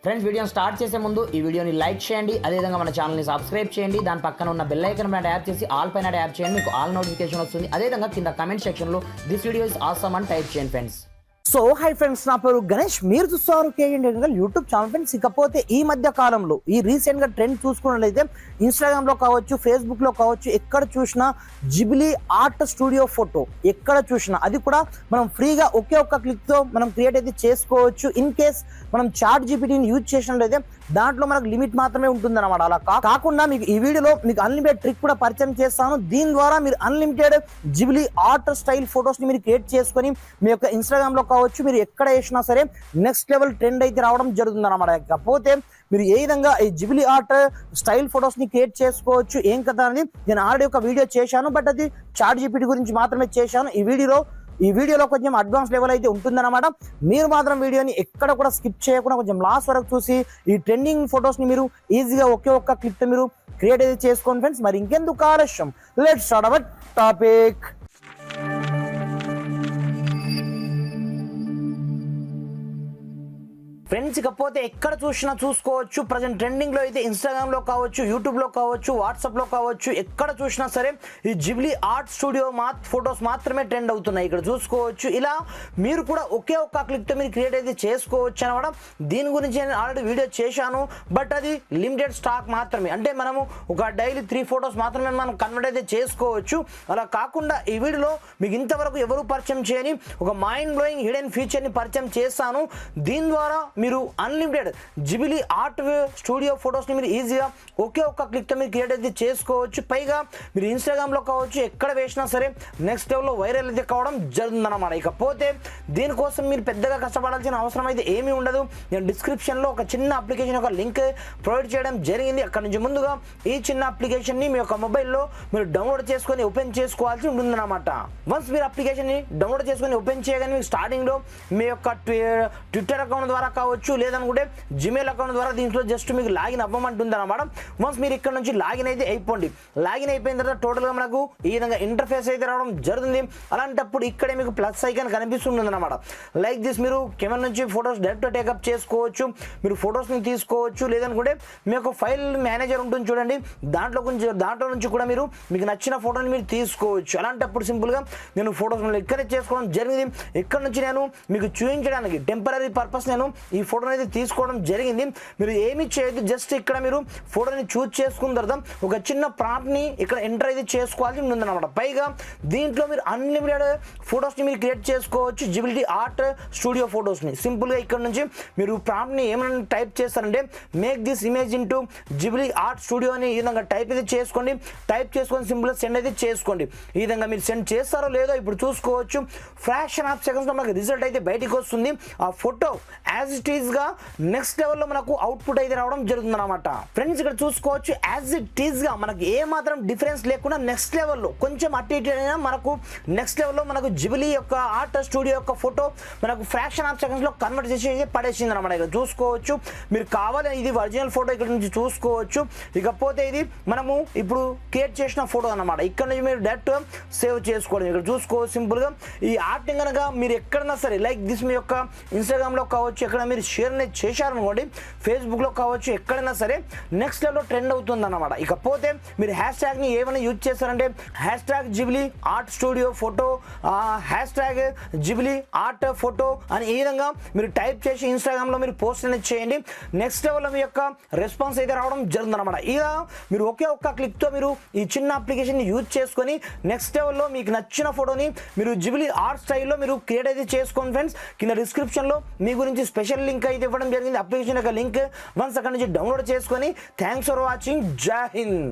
Friends వీడియోని start చేసే ముందు ఈ వీడియోని లైక్ చేయండి, అదేవిధంగా మన ఛానల్ని సబ్స్క్రైబ్ చేయండి. దాని పక్కన ఉన్న బెల్ ఐకాన్ పైన ట్యాప్ చేసి ఆల్ పైన ట్యాప్ చేయండి, మీకు ఆల్ నోటిఫికేషన్ వస్తుంది. అదేవిధంగా కింద కమెంట్ సెక్షన్లో దిస్ వీడియో ఇస్ ఆసమ్ అని టైప్ చేయండి ఫ్రెండ్స్. సో హై ఫ్రెండ్స్, నా పేరు గణేష్, మీరు చూస్తారు కేఎన్ యూట్యూబ్ ఛానల్ ఫ్రెండ్స్. ఇకపోతే ఈ మధ్య కాలంలో ఈ రీసెంట్ గా ట్రెండ్ చూసుకున్నట్లయితే ఇన్స్టాగ్రామ్ లో కావచ్చు, ఫేస్బుక్ లో కావచ్చు, ఎక్కడ చూసినా జిబ్లీ ఆర్ట్ స్టూడియో ఫోటో ఎక్కడ చూసినా, అది కూడా మనం ఫ్రీగా ఒకే ఒక్క క్లిక్ తో మనం క్రియేట్ అయితే చేసుకోవచ్చు. ఇన్ కేస్ మనం చాట్ జీపీటీని యూజ్ చేసినట్లయితే దాంట్లో మనకు లిమిట్ మాత్రమే ఉంటుంది అనమాట. అలా కాకుండా మీకు ఈ వీడియోలో మీకు అన్లిమిటెడ్ ట్రిక్ కూడా పరిచయం చేస్తాను. దీని ద్వారా మీరు unlimited Ghibli art style photos ని మీరు క్రియేట్ చేసుకొని మీ యొక్క ఇన్స్టాగ్రామ్ లో కావచ్చు, మీరు ఎక్కడ వేసినా సరే నెక్స్ట్ లెవెల్ ట్రెండ్ అయితే రావడం జరుగుతుంది అనమాట. కాకపోతే మీరు ఏ విధంగా ఈ జిబ్లీ ఆర్ట్ స్టైల్ ఫొటోస్ ని క్రియేట్ చేసుకోవచ్చు ఏం కదా అని నేను ఆల్రెడీ ఒక వీడియో చేశాను, బట్ అది చాట్ జీపీటీ గురించి మాత్రమే చేశాను. ఈ వీడియోలో కొంచెం అడ్వాన్స్ లెవెల్ అయితే ఉంటుందన్నమాట. మీరు మాత్రం వీడియోని ఎక్కడ కూడా స్కిప్ చేయకుండా కొంచెం లాస్ట్ వరకు చూసి ఈ ట్రెండింగ్ ఫొటోస్ ని మీరు ఈజీగా ఒకే ఒక్క క్లిక్ తో మీరు క్రియేట్ అయితే చేసుకోండి ఫ్రెండ్స్. మరి ఇంకెందుకు ఆలస్యం, let's start our topic. Friends ఇకపోతే ఎక్కడ చూసినా చూసుకోవచ్చు, ప్రజెంట్ ట్రెండింగ్ లో అయితే ఇన్స్టాగ్రామ్ లో కావచ్చు, యూట్యూబ్ లో కావచ్చు, వాట్సాప్ లో కావచ్చు, ఎక్కడ చూసినా సరే ఈ జిబ్లీ ఆర్ట్ స్టూడియో ఫొటోస్ మాత్రమే ట్రెండ్ అవుతున్నాయి. ఇక్కడ చూసుకోవచ్చు. ఇలా మీరు కూడా ఒకే ఒక్క క్లిక్ తో మీరు క్రియేట్ అయితే చేసుకోవచ్చు అనమాట. దీని గురించి నేను ఆల్రెడీ వీడియో చేశాను, బట్ అది లిమిటెడ్ స్టాక్ మాత్రమే. అంటే మనము ఒక డైలీ 3 ఫొటోస్ మాత్రమే మనం కన్వర్ట్ అయితే చేసుకోవచ్చు. అలా కాకుండా ఈ వీడియోలో మీకు ఇంతవరకు ఎవరు పరిచయం చేయని ఒక మైండ్ బ్లోయింగ్ హిడెన్ ఫీచర్ ని పరిచయం చేస్తాను. దీని ద్వారా మీరు unlimited Ghibli art studio photos ని మీరు ఈజీగా ఒకే ఒక్క క్లిక్ తో మీరు క్రియేట్ అయితే చేసుకోవచ్చు. పైగా మీరు ఇన్స్టాగ్రామ్ లో కావచ్చు, ఎక్కడ వేసినా సరే నెక్స్ట్ లెవెల్ లో వైరల్ అయితే కావడం జరుగుతుంది అన్నమాట. ఇకపోతే దీనికోసం మీరు పెద్దగా కష్టపడాల్సిన అవసరం అయితే ఏమీ ఉండదు. నేను డిస్క్రిప్షన్ లో ఒక చిన్న అప్లికేషన్ ఒక లింక్ ప్రొవైడ్ చేయడం జరిగింది. అక్కడ నుంచి ముందుగా ఈ చిన్న అప్లికేషన్ ని మీ యొక్క మొబైల్లో మీరు డౌన్లోడ్ చేసుకొని ఓపెన్ చేసుకోవాల్సి ఉంటుంది అనమాట. వన్స్ మీరు అప్లికేషన్ ని డౌన్లోడ్ చేసుకొని ఓపెన్ చేయగానే మీకు స్టార్టింగ్ లో మీ యొక్క ట్విట్టర్ అకౌంట్ ద్వారా కావచ్చు, లేదనుకుంటే జిమెయిల్ అకౌంట్ ద్వారా దీంట్లో జస్ట్ మీకు లాగిన్ అవ్వమంటుంది అనమాట. వన్స్ మీరు ఇక్కడ నుంచి లాగిన్ అయితే అయిపోండి. లాగిన్ అయిపోయిన తర్వాత టోటల్గా మనకు ఈ విధంగా ఇంటర్ఫేస్ అయితే రావడం జరుగుతుంది. అలాంటప్పుడు ఇక్కడే మీకు ప్లస్ ఐకాన్ కనిపిస్తుంది అనమాట. లైక్ దిస్ మీరు కెమెరా నుంచి ఫొటోస్ డైరెక్ట్ టేకప్ చేసుకోవచ్చు, మీరు ఫొటోస్ని తీసుకోవచ్చు, లేదనుకుంటే మీ యొక్క ఫైల్ మేనేజర్ ఉంటుంది చూడండి, దాంట్లో నుంచి కూడా మీరు మీకు నచ్చిన ఫోటోని మీరు తీసుకోవచ్చు. అలాంటప్పుడు సింపుల్గా నేను ఫొటోస్ ఇక్కడే చేసుకోవడం జరిగింది. ఇక్కడ నుంచి నేను మీకు చూపించడానికి టెంపరీ పర్పస్ నేను ఈ ఫోటోని అయితే తీసుకోవడం జరిగింది. మీరు ఏమి చేయొద్దు, జస్ట్ ఇక్కడ మీరు ఫోటోని చూస్ చేసుకున్న తర్వాత ఒక చిన్న ప్రాంప్ట్ ని ఇక్కడ ఎంటర్ అయితే చేసుకోవాల్సి ఉందన్నమాట. పైగా దీంట్లో మీరు అన్లిమిటెడ్ ఫొటోస్ ని మీరు క్రియేట్ చేసుకోవచ్చు. జిబ్లీ ఆర్ట్ స్టూడియో ఫొటోస్ ని సింపుల్ గా ఇక్కడ నుంచి మీరు ప్రాంప్ట్ ని ఏమైనా టైప్ చేస్తారంటే make this image into Ghibli art studio అని ఈ విధంగా టైప్ అయితే చేసుకోండి. టైప్ చేసుకొని సింపుల్ గా సెండ్ అయితే చేసుకోండి. ఈ విధంగా మీరు సెండ్ చేస్తారో లేదో ఇప్పుడు చూసుకోవచ్చు. ఫ్రాక్షన్ ఆఫ్ సెకండ్స్ లో మనకు రిజల్ట్ అయితే బయటికి వస్తుంది. ఆ ఫోటో యాజ్ ఇట్ ఈస్ గా నెక్స్ట్ లెవెల్ లో మనకు అవుట్పుట్ అయితే రావడం జరుగుతుంది అనమాట. ఫ్రెండ్స్ ఇక్కడ చూసుకోవచ్చు, యాజ్ ఇట్ ఈస్ గా మనకు ఏ మాత్రం డిఫరెన్స్ లేకుండా నెక్స్ట్ లెవెల్లో కొంచెం అటు ఇటు అయినా మనకు నెక్స్ట్ లెవెల్లో మనకు జిబ్లీ యొక్క ఆర్ట్ స్టూడియో యొక్క ఫోటో మనకు ఫ్రాక్షన్ ఆఫ్ సెకండ్స్ లో కన్వర్ట్ చేసి పడేసింది అనమాట. ఇక్కడ చూసుకోవచ్చు. మీరు కావాలని ఇది ఒరిజినల్ ఫోటో ఇక్కడ నుంచి చూసుకోవచ్చు. ఇకపోతే ఇది మనము ఇప్పుడు క్రియేట్ చేసిన ఫోటో అనమాట. ఇక్కడ నుంచి మీరు డైరెక్ట్ సేవ్ చేసుకోవడం. ఇక్కడ చూసుకోవచ్చు. సింపుల్ గా ఈ ఆర్ట్ కనుక మీరు ఎక్కడైనా సరే లైక్ దిస్ మీ యొక్క ఇన్స్టాగ్రామ్ లో కావచ్చు, ఎక్కడ మీరు షేర్ అనేది చేశారనుకోండి, ఫేస్బుక్ లో కావచ్చు, ఎక్కడైనా సరే నెక్స్ట్ లెవెల్ లో ట్రెండ్ అవుతుంది అన్నమాట. ఇకపోతే మీరు హ్యాష్ ట్యాగ్ ని ఏమైనా యూజ్ చేస్తారంటే hash tag Ghibli art studio photo, hash tag Ghibli art photo అని ఈ విధంగా మీరు టైప్ చేసి ఇన్స్టాగ్రామ్ లో మీరు పోస్ట్ అనేది చేయండి. నెక్స్ట్ లెవెల్ లో మీ యొక్క రెస్పాన్స్ అయితే రావడం జరుగుతుంది అనమాట. ఇలా మీరు ఒకే ఒక్క క్లిక్ తో మీరు ఈ చిన్న అప్లికేషన్ ని యూజ్ చేసుకొని నెక్స్ట్ లెవెల్ లో మీకు నచ్చిన ఫోటోని మీరు జిబ్లీ ఆర్ట్ స్టైల్లో మీరు క్రియేట్ అయితే చేసుకోండి ఫ్రెండ్స్. కింద డిస్క్రిప్షన్ లో మీ గురించి స్పెషల్ లింక్ అయితే ఇవ్వడం జరిగింది, అప్లికేషన్ యొక్క లింక్. వన్స్ అక్కడ నుంచి డౌన్లోడ్ చేసుకొని థ్యాంక్స్ ఫర్ వాచింగ్. జై హింద్.